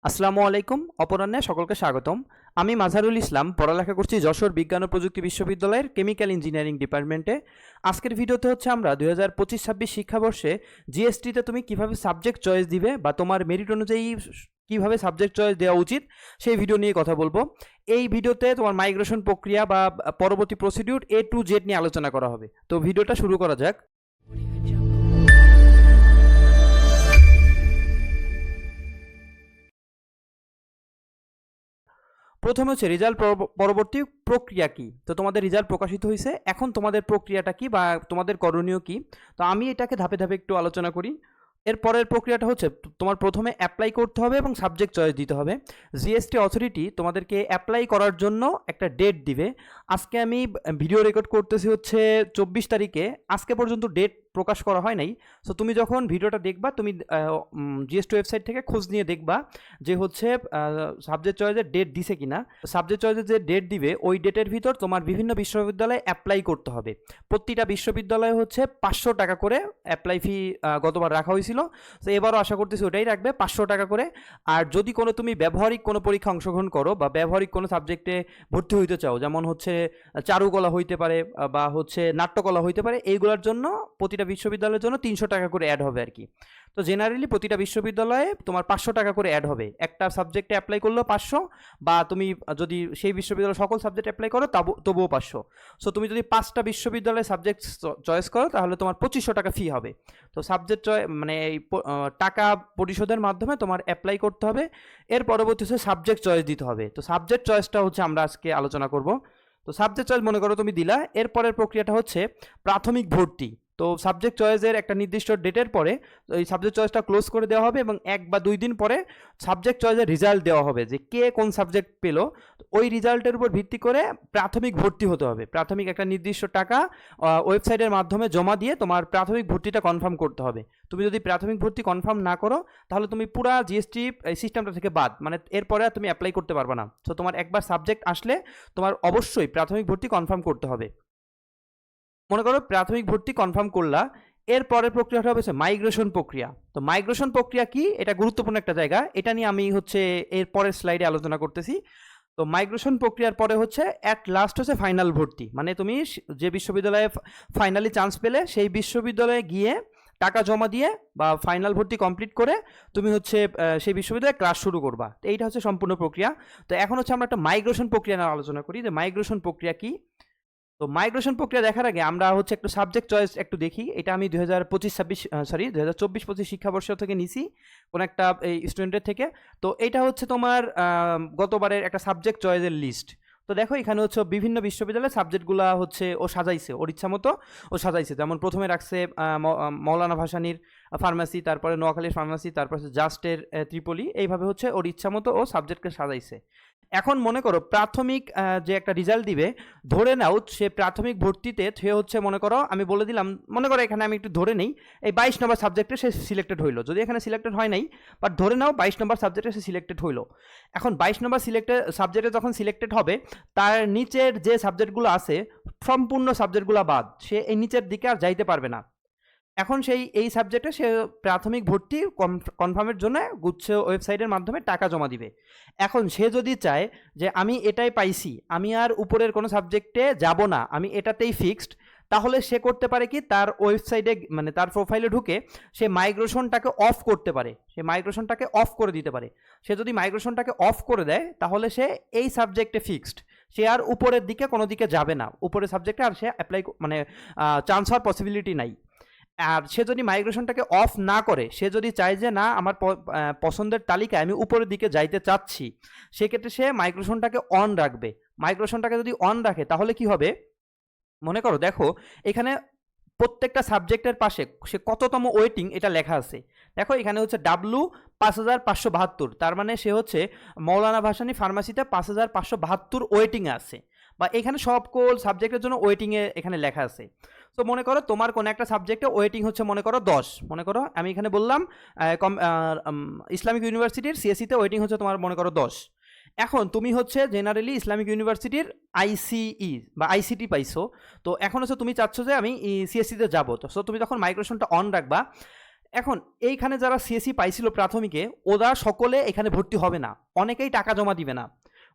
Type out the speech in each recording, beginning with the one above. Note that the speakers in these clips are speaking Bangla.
আসসালামু আলাইকুম। অপরাহ্নে সকলকে স্বাগতম। আমি মাঝহারুল ইসলাম, পড়ালেখা করছি যশোর বিজ্ঞান ও প্রযুক্তি বিশ্ববিদ্যালয়ের কেমিক্যাল ইঞ্জিনিয়ারিং ডিপার্টমেন্টে। আজকের ভিডিওতে হচ্ছে আমরা 2025-26 শিক্ষাবর্ষে জিএসটিতে তুমি কিভাবে সাবজেক্ট চয়েস দিবে বা তোমার মেরিট অনুযায়ী কিভাবে সাবজেক্ট চয়েস দেওয়া উচিত সেই ভিডিও নিয়ে কথা বলবো। এই ভিডিওতে তোমার মাইগ্রেশন প্রক্রিয়া বা পরবর্তী প্রসিডিউর A to Z নিয়ে আলোচনা করা হবে। তো ভিডিওটা শুরু করা যাক। প্রথমে হচ্ছে রেজাল্ট পরবর্তী প্রক্রিয়া কি। তো তোমাদের রেজাল্ট প্রকাশিত হয়েছে, এখন তোমাদের প্রক্রিয়াটা কি বা তোমাদের করণীয় কি। তো আমি এটাকে ধাপে ধাপে একটু আলোচনা করি। এর পরের প্রক্রিয়াটা হচ্ছে তোমার প্রথমে অ্যাপ্লাই করতে হবে এবং সাবজেক্ট চয়েস দিতে হবে। জিএসটি অথরিটি তোমাদেরকে অ্যাপ্লাই করার জন্য একটা ডেট দিবে। আজকে আমি ভিডিও রেকর্ড করতেছি হচ্ছে 24 তারিখে, আজকে পর্যন্ত ডেট প্রকাশ করা হয় নাই। সো তুমি যখন ভিডিওটা দেখবা তুমি জিএসটি ওয়েবসাইট থেকে খোঁজ নিয়ে দেখবা যে হচ্ছে সাবজেক্ট চয়েসের ডেট দিছে কিনা। সাবজেক্ট চয়েসের যে ডেট দিবে ওই ডেটের ভিতর তোমার বিভিন্ন বিশ্ববিদ্যালয়ে অ্যাপ্লাই করতে হবে। প্রতিটা বিশ্ববিদ্যালয়ে হচ্ছে 500 টাকা করে অ্যাপ্লাই ফি গতবার রাখা হয়েছিল। তো এবারও আশা করতেছি ওটাই রাখবে, 500 টাকা করে। আর যদি কোনো তুমি ব্যবহারিক কোনো পরীক্ষা অংশগ্রহণ করো বা ব্যবহারিক কোনো সাবজেক্টে ভর্তি হইতে চাও, যেমন হচ্ছে চারুকলা হইতে পারে বা হচ্ছে নাট্যকলা হইতে পারে, এইগুলোর জন্য প্রতিটা বিশ্ববিদ্যালয়ের জন্য 300 টাকা করে অ্যাড হবে আর কি। তো জেনারেলি প্রতিটা বিশ্ববিদ্যালয়ে তোমার 500 টাকা করে অ্যাড হবে। একটা সাবজেক্টে অ্যাপ্লাই করলেও 500, বা তুমি যদি সেই বিশ্ববিদ্যালয়ের সকল সাবজেক্ট অ্যাপ্লাই করো তবুও 500। সো তুমি যদি 5টা বিশ্ববিদ্যালয়ে সাবজেক্ট চয়েস করো তাহলে তোমার 2500 টাকা ফি হবে। তো সাবজেক্ট মানে এই টাকা পরিশোধের মাধ্যমে তোমার অ্যাপ্লাই করতে হবে। এর পরবর্তী হচ্ছে সাবজেক্ট চয়েস দিতে হবে। তো সাবজেক্ট চয়েসটা হচ্ছে আমরা আজকে আলোচনা করব। তো সাবজেক্ট চয়েস মনে করো তুমি দিলা, এরপরের প্রক্রিয়াটা হচ্ছে প্রাথমিক ভর্তি। তো সাবজেক্ট চয়েসের একটা নির্দিষ্ট ডেটের পরে এই সাবজেক্ট চয়েসটা ক্লোজ করে দেওয়া হবে এবং 1 বা 2 দিন পরে সাবজেক্ট চয়েসের রেজাল্ট দেওয়া হবে যে কে কোন সাবজেক্ট পেলো। ওই রেজাল্টের উপর ভিত্তি করে প্রাথমিক ভর্তি হতে হবে। প্রাথমিক একটা নির্দিষ্ট টাকা ওয়েবসাইটের মাধ্যমে জমা দিয়ে তোমার প্রাথমিক ভর্তিটা কনফার্ম করতে হবে। তুমি যদি প্রাথমিক ভর্তি কনফার্ম না করো তাহলে তুমি পুরা জিএসটি সিস্টেমটা থেকে বাদ, মানে এরপরে তুমি অ্যাপ্লাই করতে পারবে না। সো তোমার একবার সাবজেক্ট আসলে তোমার অবশ্যই প্রাথমিক ভর্তি কনফার্ম করতে হবে। মনে করো প্রাথমিক ভর্তি কনফার্ম করলা, এর পরের প্রক্রিয়াটা হচ্ছে মাইগ্রেশন প্রক্রিয়া। তো মাইগ্রেশন প্রক্রিয়া কি, এটা গুরুত্বপূর্ণ একটা জায়গা, এটা নিয়ে আমি হচ্ছে এর পরের স্লাইডে আলোচনা করতেছি। তো মাইগ্রেশন প্রক্রিয়ার পরে হচ্ছে অ্যাট লাস্ট হচ্ছে ফাইনাল ভর্তি, মানে তুমি যে বিশ্ববিদ্যালয়ে ফাইনালি চান্স পেলে সেই বিশ্ববিদ্যালয়ে গিয়ে টাকা জমা দিয়ে বা ফাইনাল ভর্তি কমপ্লিট করে তুমি হচ্ছে সেই বিশ্ববিদ্যালয়ে ক্লাস শুরু করবা। তো এইটা হচ্ছে সম্পূর্ণ প্রক্রিয়া। তো এখন হচ্ছে আমরা একটা মাইগ্রেশন প্রক্রিয়া নিয়ে আলোচনা করি যে মাইগ্রেশন প্রক্রিয়া কি। তো মাইগ্রেশন প্রক্রিয়া দেখার আগে আমরা হচ্ছে একটু সাবজেক্ট চয়েস একটু দেখি। এটা আমি 2024 শিক্ষাবর্ষ থেকে নিছি কোন একটা এই স্টুডেন্টের থেকে। তো এটা হচ্ছে তোমার গতবারের একটা সাবজেক্ট চয়েসের লিস্ট। তো দেখো এখানে হচ্ছে বিভিন্ন বিশ্ববিদ্যালয়ের সাবজেক্টগুলো হচ্ছে ও সাজাইছে ওর ইচ্ছা মতো ও সাজাইছে। যেমন প্রথমে রাখছে মৌলানা ভাসানীর ফার্মাসি, তারপরে নোয়াখালীর ফার্মাসি, তারপর হচ্ছে জাস্টের ত্রিপলি, এইভাবে হচ্ছে ওর ইচ্ছা মতো ও সাবজেক্টকে সাজাইছে। এখন মনে করো প্রাথমিক যে একটা রেজাল্ট দিবে, ধরে নাও সে প্রাথমিক ভর্তিতে সে হচ্ছে মনে করো আমি বলে দিলাম, মনে করো এখানে আমি একটু ধরে নেই এই 22 নম্বর সাবজেক্টে সে সিলেক্টেড হইলো। যদি এখানে সিলেক্টেড হয় নাই, বাট ধরে নাও 22 নম্বর সাবজেক্টে সে সিলেক্টেড হইলো। এখন 22 নম্বর সাবজেক্টে যখন সিলেক্টেড হবে, তার নিচের যে সাবজেক্টগুলো আছে সম্পূর্ণ সাবজেক্টগুলো বাদ, সে এই নিচের দিকে আর যাইতে পারবে না। এখন এই সাবজেক্টে সে প্রাথমিক ভর্তি কনফার্মের জন্য গুচ্ছ ওয়েবসাইটের মাধ্যমে টাকা জমা দিবে। এখন সে যদি চায় যে আমি এটাই পাইছি, আমি আর উপরের কোনো সাবজেক্টে যাব না, আমি এটাতেই ফিক্সড, তাহলে সে করতে পারে কি তার ওয়েবসাইটে মানে তার প্রোফাইলে ঢুকে সে মাইগ্রেশনটাকে অফ করতে পারে, সে মাইগ্রেশনটাকে অফ করে দিতে পারে। সে যদি মাইগ্রেশনটাকে অফ করে দেয় তাহলে সে এই সাবজেক্টে ফিক্সড, সে আর উপরের দিকে কোনো দিকে যাবে না, উপরের সাবজেক্টে আর সে অ্যাপ্লাই মানে চান্স হওয়ার পসিবিলিটি নাই। আর সে যদি মাইগ্রেশনটাকে অফ না করে, সে যদি চায় যে না আমার পছন্দের তালিকায় আমি উপরের দিকে যাইতে চাচ্ছি, সেক্ষেত্রে সে মাইগ্রেশনটাকে অন রাখবে। মাইগ্রেশনটাকে যদি অন রাখে তাহলে কি হবে, মনে করো দেখো এখানে প্রত্যেকটা সাবজেক্টের পাশে সে কততম ওয়েটিং এটা লেখা আছে। দেখো এখানে হচ্ছে W5572, তার মানে সে হচ্ছে মৌলানা ভাসানী ফার্মাসিতে 5572 ওয়েটিংয়ে আছে, বা এখানে সকল সাবজেক্টের জন্য ওয়েটিংয়ে এখানে লেখা আছে। তো মনে করো তোমার কোনো একটা সাবজেক্টে ওয়েটিং হচ্ছে মনে করো 10, মনে করো আমি এখানে বললাম ইসলামিক ইউনিভার্সিটির সিএসসিতে ওয়েটিং হচ্ছে তোমার মনে করো 10। এখন তুমি হচ্ছে জেনারেলি ইসলামিক ইউনিভার্সিটির আইসিই বা আইসিটি পাইছো। তো এখন হচ্ছে তুমি চাচ্ছ যে আমি সিএসসিতে যাবো। তো সো তুমি তখন মাইগ্রেশনটা অন রাখবা। এখন এইখানে যারা সিএসসি পাইছিল প্রাথমিকে ওরা সকলে এখানে ভর্তি হবে না, অনেকেই টাকা জমা দিবে না।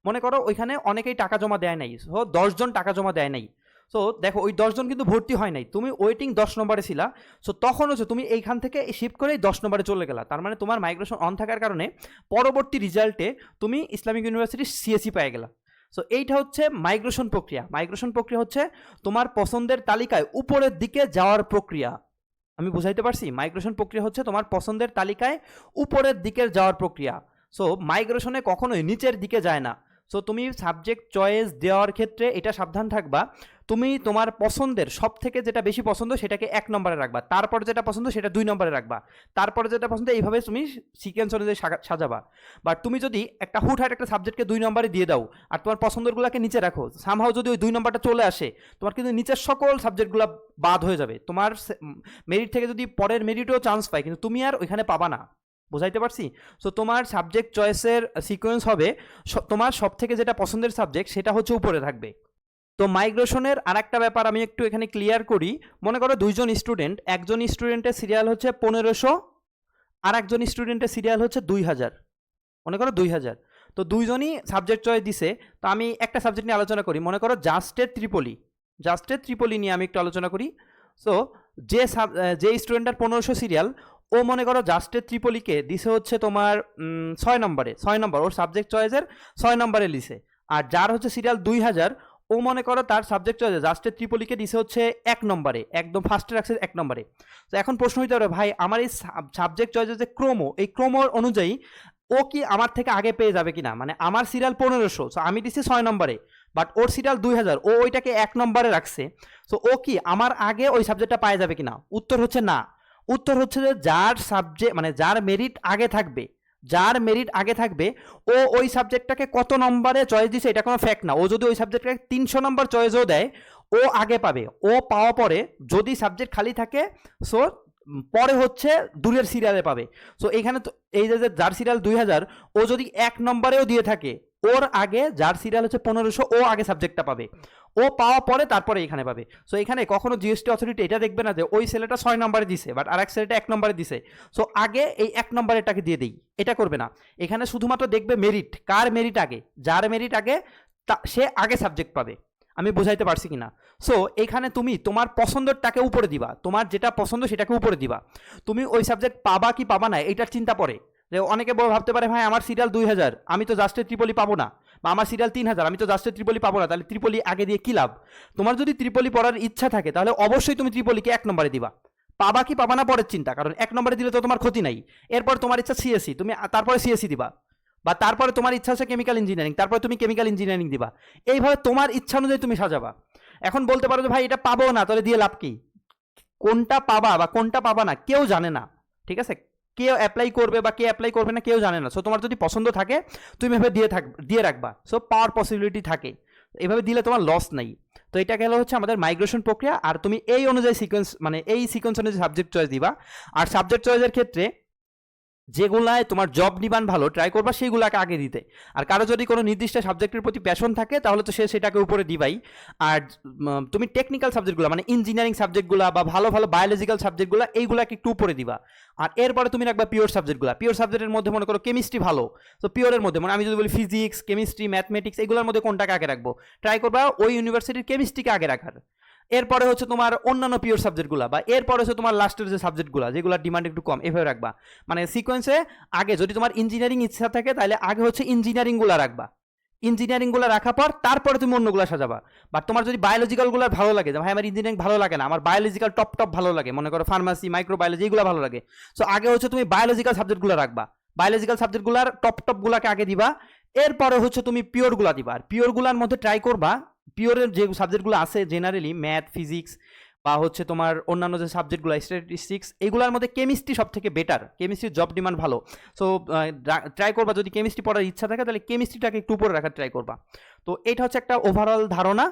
মনে করো ওইখানে অনেকেই টাকা জমা দেয় নাই, সো 10 জন টাকা জমা দেয় নাই। সো দেখো ওই 10 জন কিন্তু ভর্তি হয় নাই, তুমি ওয়েটিং 10 নম্বরে ছিলা। সো তখন হচ্ছে তুমি এইখান থেকে শিফট করে 10 নম্বরে চলে গেলা, তার মানে তোমার মাইগ্রেশন অন থাকার কারণে পরবর্তী রেজাল্টে তুমি ইসলামিক ইউনিভার্সিটির সিএসসি পেয়ে গেলা। সো এইটা হচ্ছে মাইগ্রেশন প্রক্রিয়া। মাইগ্রেশন প্রক্রিয়া হচ্ছে তোমার পছন্দের তালিকায় উপরের দিকে যাওয়ার প্রক্রিয়া। আমি বুঝাইতে পারছি? মাইগ্রেশন প্রক্রিয়া হচ্ছে তোমার পছন্দের তালিকায় উপরের দিকে যাওয়ার প্রক্রিয়া। সো মাইগ্রেশনে কখনোই নিচের দিকে যায় না। সো তুমি সাবজেক্ট চয়েস দেওয়ার ক্ষেত্রে এটা সাবধান থাকবা, তুমি তোমার পছন্দের সব থেকে যেটা বেশি পছন্দ সেটাকে 1 নম্বরে রাখবা, তারপর যেটা পছন্দ সেটা 2 নম্বরে রাখবা, তারপরে যেটা পছন্দ এইভাবে তুমি সিকোয়েন্স অনুযায়ী সাজাবা। বাট তুমি যদি একটা হুটহাট একটা সাবজেক্টকে 2 নম্বরে দিয়ে দাও আর তোমার পছন্দগুলোকে নিচে রাখো, সামহাও যদি ওই 2 নম্বরটা চলে আসে, তোমার কিন্তু নিচের সকল সাবজেক্টগুলো বাদ হয়ে যাবে। তোমার মেরিট থেকে যদি পরের মেরিটেও চান্স পায়, কিন্তু তুমি আর ওইখানে পাবা না। বুঝাইতে পারছি? সো তোমার সাবজেক্ট চয়েসের সিকোয়েন্স হবে তোমার সব থেকে যেটা পছন্দের সাবজেক্ট সেটা হচ্ছে উপরে থাকবে। তো মাইগ্রেশনের আর একটা ব্যাপার আমি একটু এখানে ক্লিয়ার করি। মনে করো 2 জন স্টুডেন্ট, একজন স্টুডেন্টের সিরিয়াল হচ্ছে 1500 আর একজন স্টুডেন্টের সিরিয়াল হচ্ছে 2000। মনে করো 2000, তো 2 জনই সাবজেক্ট চয়েস দিছে। তো আমি একটা সাবজেক্ট নিয়ে আলোচনা করি, মনে করো জাস্টের ত্রিপলি নিয়ে আমি একটু আলোচনা করি। সো যে স্টুডেন্টের 1500 সিরিয়াল, ও মনে করো জাস্টের ত্রিপলিকে দিছে হচ্ছে তোমার 6 নম্বরে, 6 নম্বর ওর সাবজেক্ট চয়েসের 6 নম্বরে লিছে। আর যার হচ্ছে সিরিয়াল 2000, ও মনে করো তার সাবজেক্ট চয়েসে জাস্টের ত্রিপলিকে দিছে হচ্ছে 1 নম্বরে, একদম ফার্স্টে রাখছে 1 নম্বরে। তো এখন প্রশ্ন হইতে পারে, ভাই আমার এই সাবজেক্ট চয়েসের যে এই ক্রম অনুযায়ী ও কি আমার থেকে আগে পেয়ে যাবে কিনা? মানে আমার সিরিয়াল 1500, সো আমি দিচ্ছি 6 নম্বরে, বাট ওর সিরিয়াল 2000, ও ওইটাকে 1 নম্বরে রাখছে। সো ও কি আমার আগে ওই সাবজেক্টটা পাওয়া যাবে কিনা? উত্তর হচ্ছে না। উত্তর হচ্ছে যে যার সাবজেক্ট মানে যার মেরিট আগে থাকবে, ও ওই সাবজেক্টটাকে কত নম্বরে চয়েস দিছে এটা কোনো ফ্যাক্ট না। ও যদি ওই সাবজেক্টটাকে 300 নম্বর চয়েসও দেয়, ও আগে পাবে। ও পাওয়া পরে যদি সাবজেক্ট খালি থাকে, সো পরে হচ্ছে দূরের সিরিয়ালে পাবে। সো এখানে তো এই যে যার সিরিয়াল 2000, ও যদি 1 নম্বরেও দিয়ে থাকে, ওর আগে যার সিরিয়াল হচ্ছে 1500, ও আগে সাবজেক্টটা পাবে, ও পাওয়া পরে তারপরে এখানে পাবে। সো এখানে কখনো জিএসটি অথরিটি এটা দেখবে না যে ওই ছেলেটা 6 নম্বরে দিছে বাট আর এক ছেলেটা 1 নম্বরে দিছে, সো আগে এই 1 নম্বরেরটাকে দিয়ে দেই, এটা করবে না। এখানে শুধুমাত্র দেখবে মেরিট, কার মেরিট আগে, যার মেরিট আগে সে আগে সাবজেক্ট পাবে। আমি বুঝাইতে পারছি কিনা? সো এখানে তুমি তোমার পছন্দেরটাকে উপরে দিবা, তোমার যেটা পছন্দ সেটাকে উপরে দিবা। তুমি ওই সাবজেক্ট পাবা কি পাবা না এটার চিন্তা পড়ে। যে অনেকে ভাবতে পারে, ভাই আমার সিরিয়াল 2000, আমি তো জাস্টের ত্রিপলি পাবো না, বা আমার সিরিয়াল 3000, আমি তো জাস্টের ত্রিপলি পাবো না, তাহলে ত্রিপলি আগে দিয়ে কি লাভ? তোমার যদি ত্রিপলি পড়ার ইচ্ছা থাকে তাহলে অবশ্যই তুমি ত্রিপলিকে 1 নম্বরে দিবা। পাবা কি পাবা না পরের চিন্তা, কারণ 1 নম্বরে দিলে তো তোমার ক্ষতি নাই। এরপর তোমার ইচ্ছা সিএসসি, তুমি তারপরে সিএসসি দিবা, বা তারপরে তোমার ইচ্ছা হচ্ছে কেমিক্যাল ইঞ্জিনিয়ারিং, তারপরে তুমি কেমিক্যাল ইঞ্জিনিয়ারিং দিবা। এইভাবে তোমার ইচ্ছা অনুযায়ী তুমি সাজাবা। এখন বলতে পারো যে ভাই এটা পাবো না, তাহলে দিয়ে লাভ কি? কোনটা পাবা বা কোনটা পাবা না কেউ জানে না, ঠিক আছে? কে অ্যাপ্লাই করবে বা কে অ্যাপ্লাই করবে না কেউ জানে না। সো তোমার যদি পছন্দ থাকে তুমি এভাবে দিয়ে রাখবা, সো পাওয়ার পসিবিলিটি থাকে, এভাবে দিলে তোমার লস নাই। তো এটা গেল হচ্ছে আমাদের মাইগ্রেশন প্রক্রিয়া। আর তুমি এই অনুযায়ী সিকোয়েন্স মানে এই সিকোয়েন্স অনুযায়ী সাবজেক্ট চয়েস দিবা। আর সাবজেক্ট চয়েসের ক্ষেত্রে যেগুলায় তোমার জব নিবান ভালো ট্রাই করবা সেইগুলোকে আগে দিতে। আর কারো যদি কোনো নির্দিষ্ট সাবজেক্টের প্রতি প্যাশন থাকে তাহলে তো সে সেটাকে উপরে দিবাই। আর তুমি টেকনিক্যাল সাবজেক্টগুলো মানে ইঞ্জিনিয়ারিং সাবজেক্টগুলো বা ভালো ভালো বায়োলজিক্যাল সাবজেক্টগুলো এইগুলোকে একটু উপরে দিবা। আর এরপরে তুমি রাখবা পিওর সাবজেক্টগুলো। পিওর সাবজেক্টের মধ্যে মনে করো কেমিস্ট্রি ভালো, তো পিওরের মধ্যে মানে আমি যদি বলি ফিজিক্স, কেমিস্ট্রি, ম্যাথমেটিক্স, এগুলোর মধ্যে কোনটাকে আগে রাখবো, ট্রাই করবা ওই ইউনিভার্সিটির কেমিস্ট্রিকে আগে রাখার। এরপরে হচ্ছে তোমার অন্যান্য পিওর সাবজেক্টগুলো, বা এরপরে হচ্ছে তোমার লাস্টের যে সাবজেক্টগুলো যেগুলো ডিমান্ড একটু কম, এভাবে রাখবা। মানে সিকোয়েন্সে আগে যদি তোমার ইঞ্জিনিয়ারিং ইচ্ছা থাকে তাহলে আগে হচ্ছে ইঞ্জিনিয়ারিংগুলো রাখবা, ইঞ্জিনিয়ারিংগুলো রাখার পর তারপরে তুমি অন্যগুলো সাজাবা। বাট তোমার যদি বায়োলজিক্যালগুলো ভালো লাগে, ভাই আমার ইঞ্জিনিয়ারিং ভালো লাগে না, আমার বায়োলজিক্যাল টপ ভালো লাগে, মনে করো ফার্মাসি, মাইক্রোবায়োলজি এগুলো ভালো লাগে, সো আগে হচ্ছে তুমি বায়োলজিক্যাল সাবজেক্টগুলো রাখবা, বায়োলজিক্যাল সাবজেক্টগুলোর টপগুলোকে আগে দিবা। এরপরে হচ্ছে তুমি পিওরগুলো দিবা। আর পিওরগুলোর মধ্যে ট্রাই করবা পিওরের যে সাবজেক্টগুলো আছে জেনারেলি ম্যাথ, ফিজিক্স বা হচ্ছে তোমার অন্যান্য যে সাবজেক্টগুলো স্ট্যাটিস্টিক্স, এইগুলোর মধ্যে কেমিস্ট্রি সব থেকে বেটার, কেমিস্ট্রির জব ডিমান্ড ভালো। সো ট্রাই করবা যদি কেমিস্ট্রি পড়ার ইচ্ছা থাকে তাহলে কেমিস্ট্রিটাকে একটু উপরে রাখার ট্রাই করবা। তো এটা হচ্ছে একটা ওভারঅল ধারণা।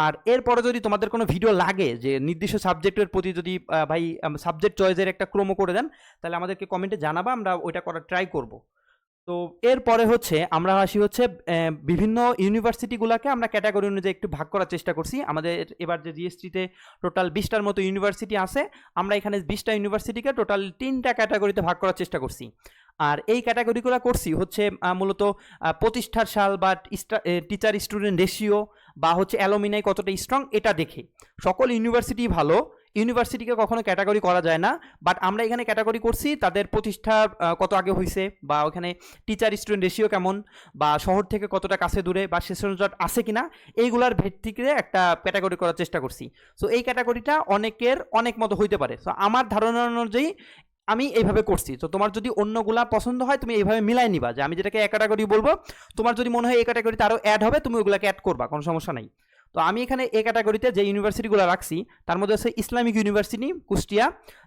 আর এরপরে যদি তোমাদের কোনো ভিডিও লাগে যে নির্দিষ্ট সাবজেক্টের প্রতি যদি ভাই সাবজেক্ট চয়েসের একটা ক্রম করে দেন, তাহলে আমাদেরকে কমেন্টে জানাবা, আমরা ওইটা করার ট্রাই করব। তো এরপরে হচ্ছে আমরা আসি হচ্ছে বিভিন্ন ইউনিভার্সিটিগুলোকে আমরা ক্যাটাগরি অনুযায়ী একটু ভাগ করার চেষ্টা করছি। আমাদের এবার যে জিএসটিতে টোটাল 20টার মতো ইউনিভার্সিটি আছে, আমরা এখানে 20টা ইউনিভার্সিটিকে টোটাল 3টা ক্যাটাগরিতে ভাগ করার চেষ্টা করছি। আর এই ক্যাটাগরিগুলো করছি হচ্ছে মূলত প্রতিষ্ঠার সাল বা টিচার স্টুডেন্ট রেশিও বা হচ্ছে অ্যালুমিনাই কতটা স্ট্রং এটা দেখে। সকল ইউনিভার্সিটি ভালো, ইউনিভার্সিটিকে কখনো ক্যাটাগরি করা যায় না, বাট আমরা এখানে ক্যাটাগরি করছি তাদের প্রতিষ্ঠা কত আগে হয়েছে, বা ওখানে টিচার স্টুডেন্ট রেশিও কেমন, বা শহর থেকে কতটা কাছে দূরে, বা সেশন জট আছে কিনা, এইগুলার ভিত্তিতে একটা ক্যাটাগরি করার চেষ্টা করছি। সো এই ক্যাটাগরিটা অনেকের অনেক মতো হইতে পারে। সো আমার ধারণা অনুযায়ী আমি এইভাবে করছি। তো তোমার যদি অন্যগুলা পছন্দ হয় তুমি এইভাবে মিলাই নিবা, যে আমি যেটাকে এক ক্যাটাগরি বলবো, তোমার যদি মনে হয় এই ক্যাটাগরিতে আরও অ্যাড হবে তুমি ওগুলোকে অ্যাড করবা, কোনো সমস্যা নাই। তো আমি এখানে এই ক্যাটাগরিতে যে ইউনিভার্সিটিগুলো রাখছি তার মধ্যে আছে ইসলামিক ইউনিভার্সিটি কুষ্টিয়া,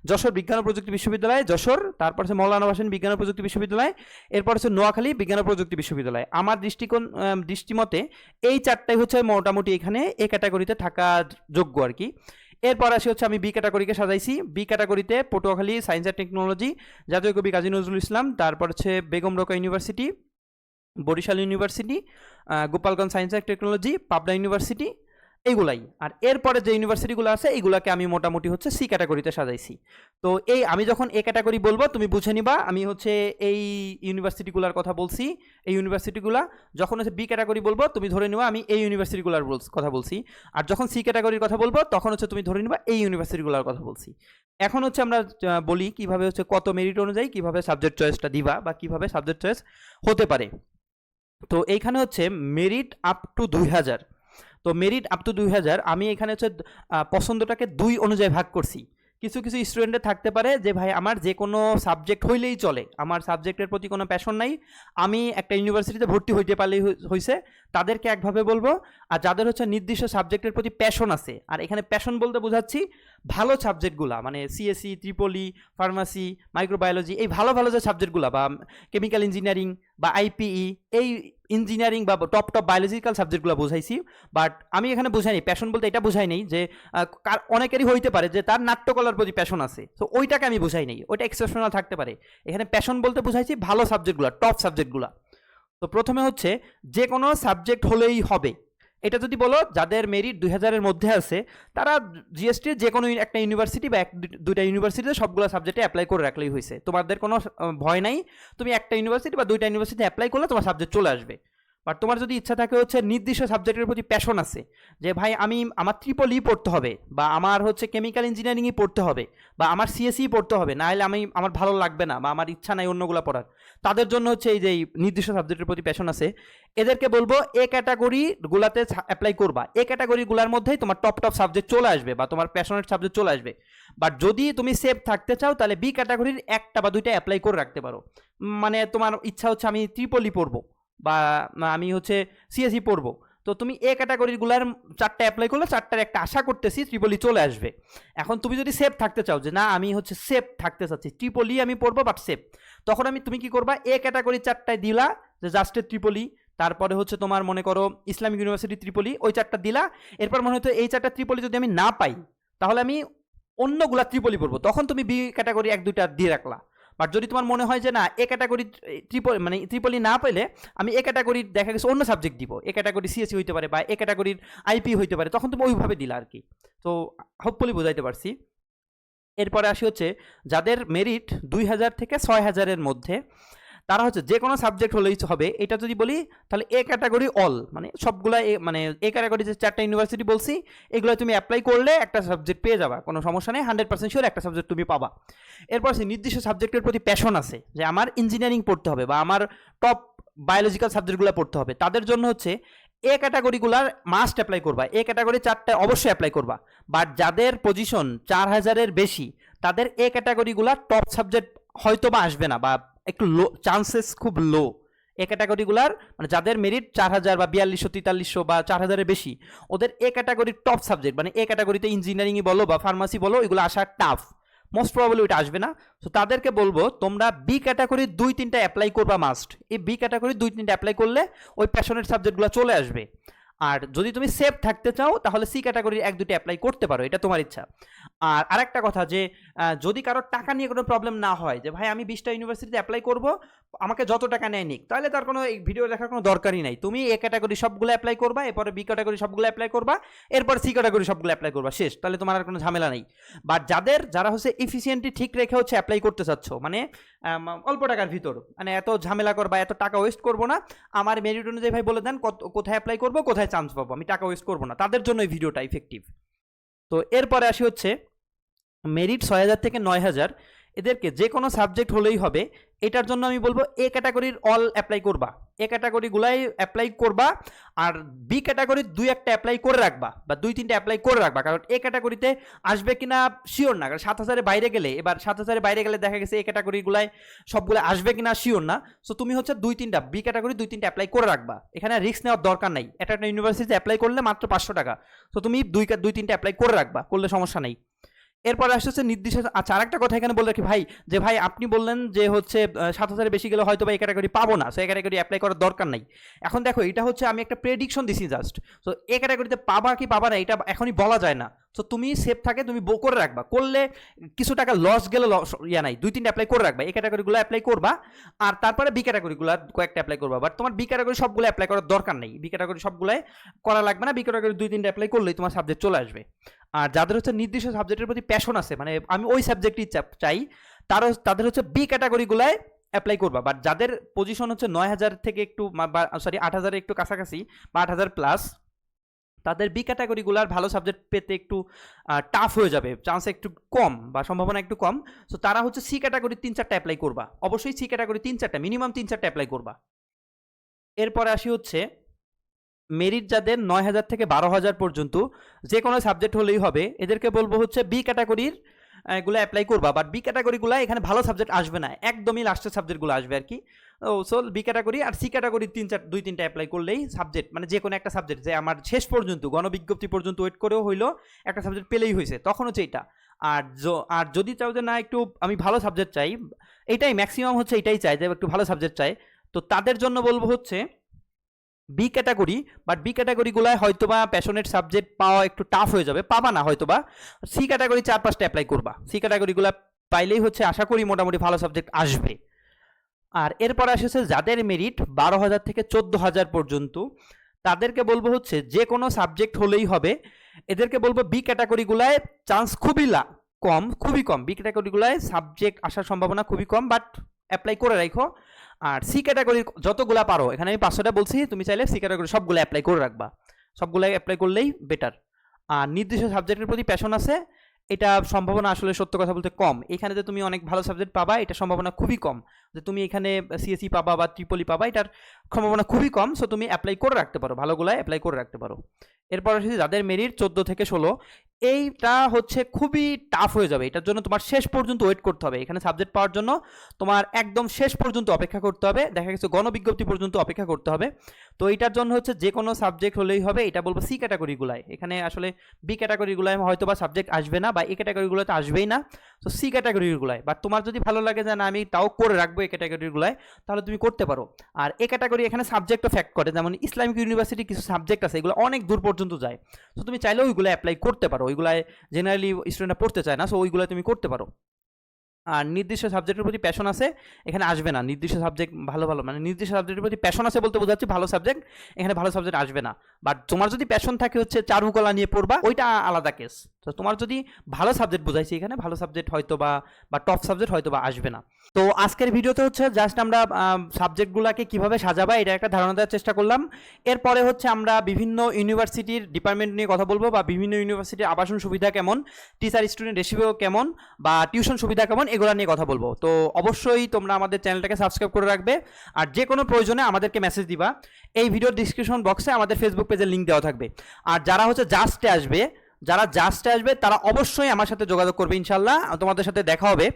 যশোর বিজ্ঞান ও প্রযুক্তি বিশ্ববিদ্যালয় যশোর, তারপর হচ্ছে মৌলানা ভাসানী বিজ্ঞান ও প্রযুক্তি বিশ্ববিদ্যালয়, এরপর হচ্ছে নোয়াখালী বিজ্ঞান ও প্রযুক্তি বিশ্ববিদ্যালয়। আমার দৃষ্টিমতে এই চারটাই হচ্ছে মোটামুটি এখানে এই ক্যাটাগরিতে থাকা যোগ্য আর কি। এরপর আসি হচ্ছে আমি বি ক্যাটাগরিকে সাজাইছি। বি ক্যাটাগরিতে পটুয়াখালী সায়েন্স অ্যান্ড টেকনোলজি, জাতীয় কবি কাজী নজরুল ইসলাম, তারপর হচ্ছে Begum Rokeya university, Barishal university, Gopalganj science and technology, Pabna university, এইগুলাই। আর এরপরে যে ইউনিভার্সিটিগুলো আছে এইগুলোকে আমি মোটামুটি হচ্ছে সি ক্যাটাগরিতে সাজাইছি। তো এই আমি যখন এ ক্যাটাগরি বলবো তুমি বুঝে নিবা আমি হচ্ছে এই ইউনিভার্সিটিগুলোর কথা বলছি। এই ইউনিভার্সিটিগুলো যখন হচ্ছে বি ক্যাটাগরি বলবো তুমি ধরে নিবা আমি এই ইউনিভার্সিটিগুলোর কথা বলছি। আর যখন সি ক্যাটাগরির কথা বলবো তখন হচ্ছে তুমি ধরে নিবা এই ইউনিভার্সিটিগুলোর কথা বলছি। এখন হচ্ছে আমরা বলি কিভাবে হচ্ছে কত মেরিট অনুযায়ী কিভাবে সাবজেক্ট চয়েসটা দিবা বা কিভাবে সাবজেক্ট চয়েস হতে পারে। তো এইখানে হচ্ছে মেরিট আপ টু 2000। তো মেরিট আপ টু 2000 আমি এখানে হচ্ছে পছন্দটাকে 2 অনুযায়ী ভাগ করছি। কিছু কিছু স্টুডেন্টের থাকতে পারে যে ভাই আমার যে কোনো সাবজেক্ট হইলেই চলে, আমার সাবজেক্টের প্রতি কোনো প্যাশন নাই, আমি একটা ইউনিভার্সিটিতে ভর্তি হইতে পারলেই হয়েছে, তাদেরকে একভাবে বলবো। আর যাদের হচ্ছে নির্দিষ্ট সাবজেক্টের প্রতি প্যাশন আছে, আর এখানে প্যাশন বলতে বোঝাচ্ছি ভালো সাবজেক্টগুলা, মানে সিএসসি, ত্রিপলি, ফার্মাসি, মাইক্রোবায়োলজি, এই ভালো ভালো যে সাবজেক্টগুলা, বা কেমিক্যাল ইঞ্জিনিয়ারিং বা আইপিই, এই ইঞ্জিনিয়ারিং বা টপ টপ বায়োলজিক্যাল সাবজেক্টগুলো বোঝাইছি। বাট আমি এখানে বোঝাইনি প্যাশন বলতে এটা বোঝাই নেই যে অনেকেরই হইতে পারে যে তার নাট্যকলার প্রতি প্যাশন আছে, তো ওইটাকে আমি বোঝাই নেই, ওইটা এক্সেপশনাল থাকতে পারে। এখানে প্যাশন বলতে বোঝাইছি ভালো সাবজেক্টগুলো, টপ সাবজেক্টগুলো। তো প্রথমে হচ্ছে যে কোনো সাবজেক্ট হলেই হবে, এটা যদি বলো যাদের মেরিট 2000-এর মধ্যে আছে তারা জিএসটির যে কোনো একটা ইউনিভার্সিটি বা দুইটা ইউনিভার্সিটিতে সবগুলো সাবজেক্টে অ্যাপ্লাই করে রাখলেই হয়েছে, তোমাদের কোনো ভয় নাই। তুমি একটা ইউনিভার্সিটি বা দুইটা ইউনিভার্সিটি অ্যাপ্লাই করলে তোমার সাবজেক্ট চলে আসবে। বাট তোমার যদি ইচ্ছা থাকে হচ্ছে নির্দিষ্ট সাবজেক্টের প্রতি প্যাশন আছে, যে ভাই আমার ট্রিপলই পড়তে হবে, বা আমার হচ্ছে কেমিক্যাল ইঞ্জিনিয়ারিংই পড়তে হবে, বা আমার সিএসই পড়তে হবে, না হলে আমার ভালো লাগবে না বা আমার ইচ্ছা নাই অন্যগুলো পড়ার, তাদের জন্য হচ্ছে এই যে নির্দিষ্ট সাবজেক্টের প্রতি প্যাশন আছে এদেরকে বলবো এ ক্যাটাগরিগুলাতে অ্যাপ্লাই করবা। এ ক্যাটাগরিগুলোর মধ্যেই তোমার টপ টপ সাবজেক্ট চলে আসবে বা তোমার প্যাশনেট সাবজেক্ট চলে আসবে। বাট যদি তুমি সেফ থাকতে চাও তাহলে বি ক্যাটাগরির একটা বা দুইটা অ্যাপ্লাই করে রাখতে পারো। মানে তোমার ইচ্ছা হচ্ছে আমি ট্রিপলি পড়বো বা আমি হচ্ছে সিএসই পড়বো, তো তুমি এ ক্যাটাগরিগুলার 4টা অ্যাপ্লাই করলে 4টার একটা আশা করতেছি ট্রিপলি চলে আসবে। এখন তুমি যদি সেফ থাকতে চাও যে না আমি হচ্ছে সেফ থাকতে চাচ্ছি, ট্রিপলি আমি পড়বো বাট সেফ, তখন তুমি কি করবা এ ক্যাটাগরি 4টায় দিলা যে জাস্টের ট্রিপলি, তারপরে হচ্ছে তোমার মনে করো ইসলামিক ইউনিভার্সিটি ট্রিপলি, ওই 4টা দিলা। এরপর মনে হতো এই 4টা ট্রিপলি যদি আমি না পাই তাহলে আমি অন্যগুলা ট্রিপলি পড়বো, তখন তুমি বি ক্যাটাগরি 1-2টা দিয়ে রাখলা। বাট যদি তোমার মনে হয় যে না এ ক্যাটাগরি ট্রিপলি না পেলে আমি এ ক্যাটাগরির দেখা গেছে অন্য সাবজেক্ট দিব, এ ক্যাটাগরি সিএসসি হইতে পারে বা এ ক্যাটাগরির আইপি হইতে পারে, তখন তুমি ওইভাবে দিলা আর কি। তো হোপফুলি বোঝাইতে পারছি। এরপরে আসি হচ্ছে যাদের মেরিট 2000 থেকে 6000-এর মধ্যে, তারা হচ্ছে যে কোনো সাবজেক্ট হলেই হবে। এটা যদি বলি তাহলে এ ক্যাটাগরি অল, মানে সবগুলা মানে এ ক্যাটাগরি যে 4টা ইউনিভার্সিটি বলছি এগুলো তুমি অ্যাপ্লাই করলে একটা সাবজেক্ট পেয়ে যাবা, কোনো সমস্যা নেই, 100% শিওর একটা সাবজেক্ট তুমি পাবা। এরপর নির্দিষ্ট সাবজেক্টের প্রতি প্যাশন আছে, যে আমার ইঞ্জিনিয়ারিং পড়তে হবে বা আমার টপ বায়োলজিক্যাল সাবজেক্টগুলো পড়তে হবে, তাদের জন্য হচ্ছে এ ক্যাটাগরিগুলার মাস্ট অ্যাপ্লাই করবা, এ ক্যাটাগরি 4টা অবশ্যই অ্যাপ্লাই করবা। বাট যাদের পজিশন 4000-এর বেশি তাদের এ ক্যাটাগরিগুলার টপ সাবজেক্ট হয়তো বা আসবে না বা একটু লো, চান্সেস খুব লো। এ ক্যাটাগরিগুলার মানে যাদের মেরিট 4000 বা 4200-4300 বা 4000-এর বেশি, ওদের এ ক্যাটাগরির টপ সাবজেক্ট মানে এ ক্যাটাগরিতে ইঞ্জিনিয়ারিংই বলো বা ফার্মাসি বলো এগুলো আসা টাফ, মোস্ট প্রবাবলি ওইটা আসবে না। তো তাদেরকে বলবো তোমরা বি ক্যাটাগরির 2-3টা অ্যাপ্লাই করবা মাস্ট। এই বি ক্যাটাগরির 2-3টা অ্যাপ্লাই করলে ওই প্যাশনেট সাবজেক্টগুলো চলে আসবে। আর যদি তুমি সেফ থাকতে চাও তাহলে সি ক্যাটাগরির 1-2টা অ্যাপ্লাই করতে পারো, এটা তোমার ইচ্ছা। আর আরেকটা কথা যে যদি কারোর টাকা নিয়ে কোনো প্রবলেম না হয় যে ভাই আমি 20টা ইউনিভার্সিটিতে অ্যাপ্লাই করব আমাকে যত টাকা নেয় নিক, তাহলে তার কোনো এই ভিডিও দেখার কোনো দরকারই নাই। তুমি এ ক্যাটাগরি সবগুলো অ্যাপ্লাই করবা, এরপরে বি ক্যাটাগরি সবগুলো অ্যাপ্লাই করবা, এরপর সি ক্যাটাগরি সবগুলো অ্যাপ্লাই করবা, শেষ। তাহলে তোমার আর কোনো ঝামেলা নেই। বাট যারা হচ্ছে এফিসিয়েন্টলি ঠিক রেখে হচ্ছে অ্যাপ্লাই করতে চাচ্ছ, মানে অল্প টাকার ভিতর, মানে এত ঝামেলা করবা, এত টাকা ওয়েস্ট করবো না, আমার মেরিট অনুযায়ী ভাই বলে দেন কোথায় অ্যাপ্লাই করবো, কোথায় চান্স পাবো, আমি টাকা ওয়েস্ট করবো না, তাদের জন্য এই ভিডিওটা ইফেক্টিভ। তো এরপরে আসি হচ্ছে মেরিট 6000 থেকে 9000, এদেরকে যে কোনো সাবজেক্ট হলেই হবে। এটার জন্য আমি বলবো এ ক্যাটাগরির অল অ্যাপ্লাই করবা, এ ক্যাটাগরিগুলাই অ্যাপ্লাই করবা, আর বি ক্যাটাগরির 2-1টা অ্যাপ্লাই করে রাখবা বা 2-3টা অ্যাপ্লাই করে রাখবা, কারণ এ ক্যাটাগরিতে আসবে কিনা শিওর না, কারণ 7000-এর বাইরে গেলে, এবার 7000-এর বাইরে গেলে দেখা গেছে এ ক্যাটাগরিগুলাই সবগুলো আসবে কিনা শিওর না। সো তুমি হচ্ছে 2-3টা বি ক্যাটাগরি 2-3টা অ্যাপ্লাই করে রাখবা, এখানে রিস্ক নেওয়ার দরকার নাই। এটা একটা ইউনিভার্সিটিতে অ্যাপ্লাই করলে মাত্র 500 টাকা, তো তুমি 2-3টা অ্যাপ্লাই করে রাখবা, করলে সমস্যা নেই। এরপরে আসছে নির্দিষ্ট। আচ্ছা, আরেকটা কথা এখানে বলে রাখি ভাই, যে ভাই আপনি বললেন যে হচ্ছে 7000 বেশি গেলে হয়তো বা এই ক্যাটাগরি পাবো না, সো এই ক্যাটাগরি অ্যাপ্লাই করার দরকার নাই। এখন দেখো, এটা হচ্ছে আমি একটা প্রেডিকশন দিছি জাস্ট। সো এই ক্যাটাগরিতে পাবা কি পাবা না এটা এখনই বলা যায় না। সো তুমি সেফ থাকে তুমি করে রাখবা, করলে কিছু টাকা লস গেলে ইয়া নাই, 2-3টা অ্যাপ্লাই করে রাখবা, এই ক্যাটাগরিগুলো অ্যাপ্লাই করবা, আর তারপরে বি ক্যাটাগরিগুলো কয়েকটা অ্যাপ্লাই করবা। বাট তোমার বি ক্যাটাগরি সবগুলো অ্যাপ্লাই করার দরকার নেই, বি ক্যাটাগরি সবগুলাই করা লাগবে না, বি ক্যাটাগরি 2-3টা অ্যাপ্লাই করলেই তোমার সাবজেক্ট চলে আসবে। আর যাদের হচ্ছে নির্দিষ্ট সাবজেক্টের প্রতি প্যাশন আছে, মানে আমি ওই সাবজেক্টই চাই, তাদের হচ্ছে বি ক্যাটাগরিগুলায় অ্যাপ্লাই করবা। বাট যাদের পজিশন হচ্ছে 9000 থেকে একটু, সরি 8000 একটু কাছাকাছি বা 8000 প্লাস, তাদের বি ক্যাটাগরিগুলার ভালো সাবজেক্ট পেতে একটু টাফ হয়ে যাবে, চান্স একটু কম বা সম্ভাবনা একটু কম। সো তারা হচ্ছে সি ক্যাটাগরি 3-4টা অ্যাপ্লাই করবা, অবশ্যই সি ক্যাটাগরি 3-4টা, মিনিমাম 3-4টা অ্যাপ্লাই করবা। এরপরে আসি হচ্ছে মেরিট যাদের 9000 থেকে 12000 পর্যন্ত, যে কোনো সাবজেক্ট হলেই হবে, এদেরকে বলবো হচ্ছে বি ক্যাটাগরির এগুলো অ্যাপ্লাই করবা। বাট বি ক্যাটাগরিগুলো এখানে ভালো সাবজেক্ট আসবে না, একদমই লাস্টের সাবজেক্টগুলো আসবে আর কি। ও সো বি ক্যাটাগরি আর সি ক্যাটাগরি 2-3টা অ্যাপ্লাই করলেই সাবজেক্ট, মানে যে কোনো একটা সাবজেক্ট, যে আমার শেষ পর্যন্ত গণবিজ্ঞপ্তি পর্যন্ত ওয়েট করেও হইলো একটা সাবজেক্ট পেলেই হয়েছে, তখন হচ্ছে এটা। আর যদি চাও যে না একটু আমি ভালো সাবজেক্ট চাই, এটাই ম্যাক্সিমাম হচ্ছে এটাই চাই যে একটু ভালো সাবজেক্ট চাই, তো তাদের জন্য বলবো হচ্ছে বি ক্যাটাগরি। বাট বি ক্যাটাগরিগুলায় হয়তোবা প্যাশনেট সাবজেক্ট পাওয়া একটু টাফ হয়ে যাবে, পাবা না হয়তোবা। সি ক্যাটাগরি 4-5টা অ্যাপ্লাই করবা, সি ক্যাটাগরিগুলো পাইলেই হচ্ছে আশা করি মোটামুটি ভালো সাবজেক্ট আসবে। আর এরপর আসছে যাদের মেরিট 12000 থেকে 14000 পর্যন্ত, তাদেরকে বলবো হচ্ছে যে কোনো সাবজেক্ট হলেই হবে। এদেরকে বলবো বি ক্যাটাগরিগুলায় চান্স খুবই কম, বি ক্যাটাগরিগুলায় সাবজেক্ট আসার সম্ভাবনা খুবই কম, বাট অ্যাপ্লাই করে রাখো। আর সি ক্যাটাগরির যতগুলা পারো, এখানে আমি 500টা বলছি, তুমি চাইলে সি ক্যাটাগরি সবগুলো অ্যাপ্লাই করে রাখবা, সবগুলো অ্যাপ্লাই করলেই বেটার। আর নির্দিষ্ট সাবজেক্টের প্রতি প্যাশন আছে, এটা সম্ভাবনা আসলে সত্য কথা বলতে কম। এখানে যে তুমি অনেক ভালো সাবজেক্ট পাবা এটা সম্ভাবনা খুবই কম, যে তুমি এখানে সিএসসি পাবা বা ট্রিপলি পাবা, এটার সম্ভাবনা খুবই কম। সো তুমি অ্যাপ্লাই করে রাখতে পারো, ভালোগুলায় অ্যাপ্লাই করে রাখতে পারো। এরপর আসলে যাদের মেরিট 14 থেকে 16, এইটা হচ্ছে খুবই টাফ হয়ে যাবে, এটার জন্য তোমার শেষ পর্যন্ত ওয়েট করতে হবে, এখানে সাবজেক্ট পাওয়ার জন্য তোমার একদম শেষ পর্যন্ত অপেক্ষা করতে হবে, দেখা গেছে গণবিজ্ঞপ্তি পর্যন্ত অপেক্ষা করতে হবে। তো এটার জন্য হচ্ছে যে কোনো সাবজেক্ট হলেই হবে, এটা বলবো সি ক্যাটাগরিগুলায়। এখানে আসলে বি ক্যাটাগরিগুলায় হয়তো বা সাবজেক্ট আসবে না, বা এই ক্যাটাগরিগুলোতে আসবেই না, তো সি ক্যাটাগরিগুলায়। বাট তোমার যদি ভালো লাগে যে না আমি তাও করে রাখবো এই ক্যাটাগরিগুলায়, তাহলে তুমি করতে পারো। আর এই ক্যাটাগরি এখানে সাবজেক্টও ফ্যাক্ট করে, যেমন ইসলামিক ইউনিভার্সিটি কিছু সাবজেক্ট আছে এগুলো অনেক দূর পর্যন্ত যায়, তো তুমি চাইলে ওইগুলো অ্যাপ্লাই করতে পারো, ওইগুলায় জেনারেলি স্টুডেন্টরা পড়তে চায় না, সো ওইগুলো তুমি করতে পারো। আর নির্দিষ্ট সাবজেক্টের প্রতি প্যাশন আছে এখানে আসবে না, নির্দিষ্ট সাবজেক্ট ভালো মানে নির্দিষ্ট সাবজেক্টের প্রতি প্যাশন আছে বলতে বোঝাচ্ছি ভালো সাবজেক্ট, এখানে ভালো সাবজেক্ট আসবে না। বাট তোমার যদি প্যাশন থাকে হচ্ছে চারুকলা নিয়ে পড়বা, ওইটা আলাদা কেস। তো তোমার যদি ভালো সাবজেক্ট বোঝাইছি এখানে, ভালো সাবজেক্ট হয়তো বা টপ সাবজেক্ট হয়তো বা আসবে না। তো আজকের ভিডিওতে হচ্ছে জাস্ট আমরা সাবজেক্টগুলোকে কীভাবে সাজাবা এটা একটা ধারণা দেওয়ার চেষ্টা করলাম। এরপরে হচ্ছে আমরা বিভিন্ন ইউনিভার্সিটির ডিপার্টমেন্ট নিয়ে কথা বলবো, বা বিভিন্ন ইউনিভার্সিটির আবাসন সুবিধা কেমন, টিচার স্টুডেন্ট রেশিও কেমন, বা টিউশন সুবিধা কেমন, এগুলো নিয়ে কথা বলবো। তো অবশ্যই তোমরা আমাদের চ্যানেলটাকে সাবস্ক্রাইব করে রাখবে, আর যে কোনো প্রয়োজনে আমাদেরকে মেসেজ দিবা। এই ভিডিওর ডিসক্রিপশন বক্সে আমাদের ফেসবুক পেজের লিঙ্ক দেওয়া থাকবে। আর যারা হচ্ছে জাস্টে আসবে তারা অবশ্যই আমার সাথে যোগাযোগ করবে, ইনশাল্লাহ তোমাদের সাথে দেখা হবে।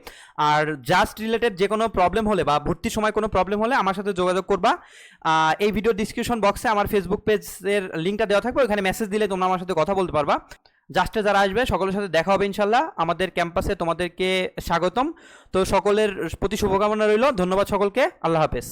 আর জাস্ট রিলেটেড যে কোনো প্রবলেম হলে বা ভর্তির সময় কোনো প্রবলেম হলে আমার সাথে যোগাযোগ করবা। এই ভিডিও ডিসক্রিপশন বক্সে আমার ফেসবুক পেজের লিঙ্কটা দেওয়া থাকবে, ওখানে মেসেজ দিলে তোমরা আমার সাথে কথা বলতে পারবা। জাস্টে যারা আসবে সকলের সাথে দেখা হবে ইনশাল্লাহ। আমাদের ক্যাম্পাসে তোমাদেরকে স্বাগতম। তো সকলের প্রতি শুভকামনা রইল, ধন্যবাদ সকলকে, আল্লাহ হাফেজ।